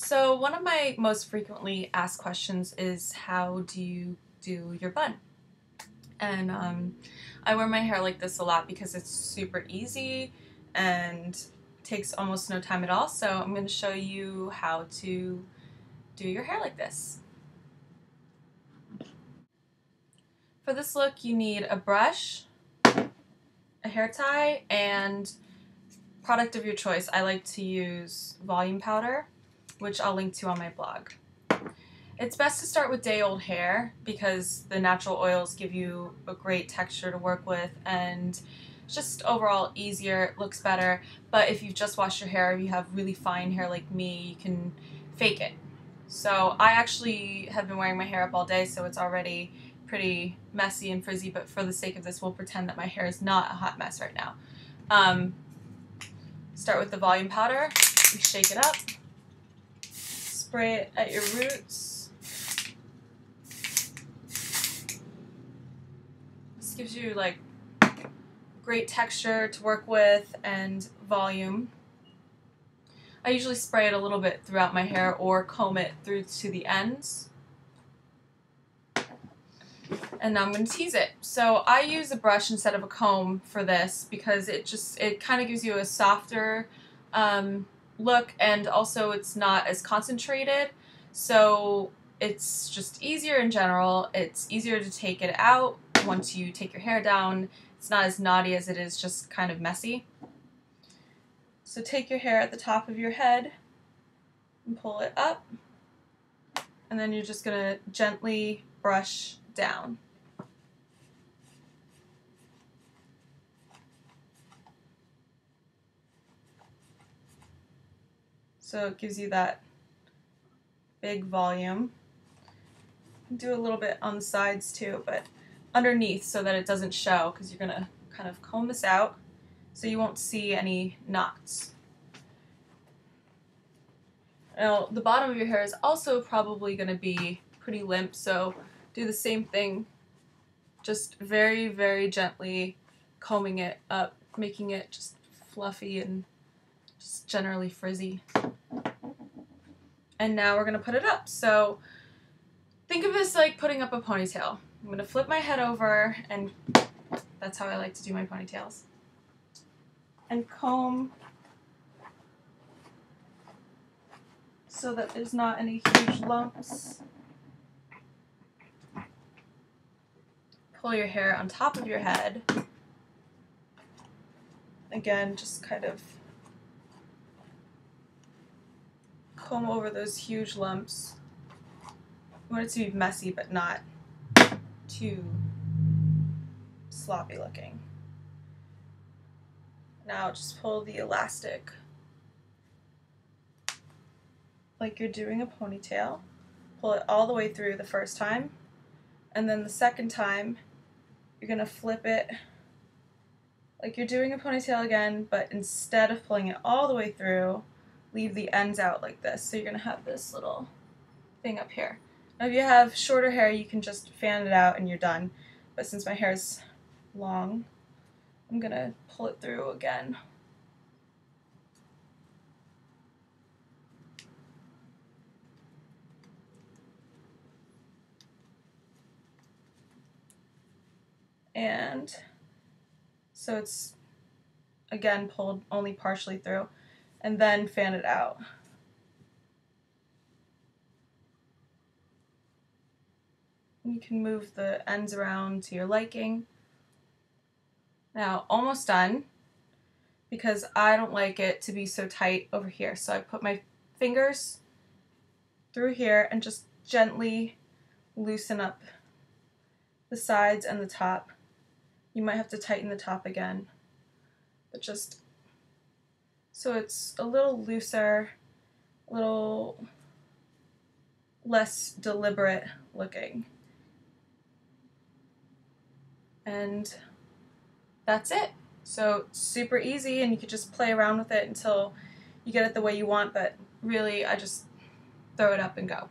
So one of my most frequently asked questions is, how do you do your bun? And I wear my hair like this a lot because it's super easy and takes almost no time at all. So I'm going to show you how to do your hair like this. For this look, you need a brush, a hair tie, and product of your choice. I like to use volume powder, which I'll link to on my blog. It's best to start with day-old hair because the natural oils give you a great texture to work with, and it's just overall easier, it looks better. But if you've just washed your hair, if you have really fine hair like me, you can fake it. So I actually have been wearing my hair up all day, so it's already pretty messy and frizzy, but for the sake of this, we'll pretend that my hair is not a hot mess right now. Start with the volume powder, you shake it up, spray it at your roots. This gives you like great texture to work with and volume. I usually spray it a little bit throughout my hair or comb it through to the ends. And now I'm going to tease it. So I use a brush instead of a comb for this because it kind of gives you a softer look, and also it's not as concentrated, so it's just easier in general. It's easier to take it out once you take your hair down. It's not as knotty as it is just kind of messy. So take your hair at the top of your head and pull it up, and then you're just going to gently brush down. So it gives you that big volume. Do a little bit on the sides too, but underneath so that it doesn't show, because you're going to kind of comb this out so you won't see any knots. Now, the bottom of your hair is also probably going to be pretty limp, so do the same thing, just very, very gently combing it up, making it just fluffy and just generally frizzy. And now we're going to put it up. So think of this like putting up a ponytail. I'm going to flip my head over, and that's how I like to do my ponytails. And comb so that there's not any huge lumps. Pull your hair on top of your head. Again, just kind of comb over those huge lumps. You want it to be messy, but not too sloppy looking. Now just pull the elastic like you're doing a ponytail. Pull it all the way through the first time, and then the second time you're going to flip it like you're doing a ponytail again, but instead of pulling it all the way through, leave the ends out like this. So you're going to have this little thing up here. Now if you have shorter hair, you can just fan it out and you're done. But since my hair is long, I'm going to pull it through again. And so it's, again, pulled only partially through, and then fan it out. You can move the ends around to your liking. Now, almost done, because I don't like it to be so tight over here. So I put my fingers through here and just gently loosen up the sides and the top. You might have to tighten the top again, but just so it's a little looser, a little less deliberate looking. And that's it. So super easy, and you could just play around with it until you get it the way you want, but really I just throw it up and go.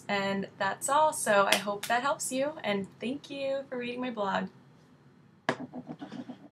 And that's all. So I hope that helps you, and thank you for reading my blog.